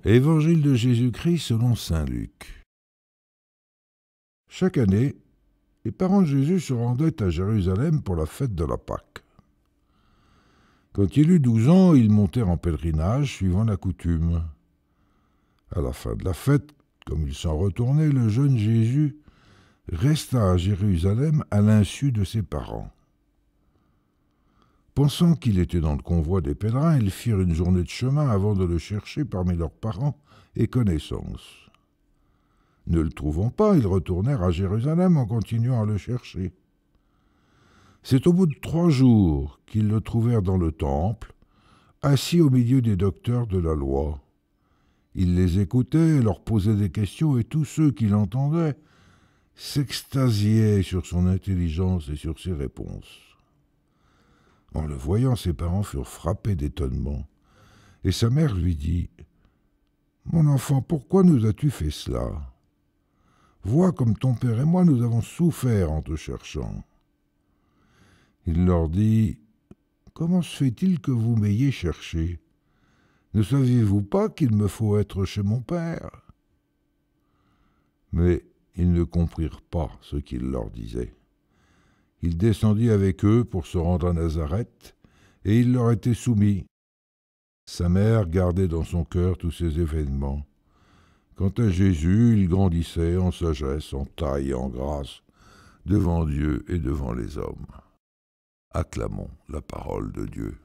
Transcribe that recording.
Évangile de Jésus-Christ selon saint Luc. Chaque année, les parents de Jésus se rendaient à Jérusalem pour la fête de la Pâque. Quand il eut 12 ans, ils montèrent en pèlerinage suivant la coutume. À la fin de la fête, comme ils s'en retournaient, le jeune Jésus resta à Jérusalem à l'insu de ses parents. Pensant qu'il était dans le convoi des pèlerins, ils firent une journée de chemin avant de le chercher parmi leurs parents et connaissances. Ne le trouvant pas, ils retournèrent à Jérusalem en continuant à le chercher. C'est au bout de 3 jours qu'ils le trouvèrent dans le temple, assis au milieu des docteurs de la loi. Il les écoutait, leur posait des questions, et tous ceux qui l'entendaient s'extasiaient sur son intelligence et sur ses réponses. En le voyant, ses parents furent frappés d'étonnement, et sa mère lui dit « Mon enfant, pourquoi nous as-tu fait cela ? Vois comme ton père et moi nous avons souffert en te cherchant. » Il leur dit « Comment se fait-il que vous m'ayez cherché ? Ne saviez-vous pas qu'il me faut être chez mon père ?» Mais ils ne comprirent pas ce qu'il leur disait. Il descendit avec eux pour se rendre à Nazareth, et il leur était soumis. Sa mère gardait dans son cœur tous ces événements. Quant à Jésus, il grandissait en sagesse, en taille et en grâce, devant Dieu et devant les hommes. Acclamons la parole de Dieu.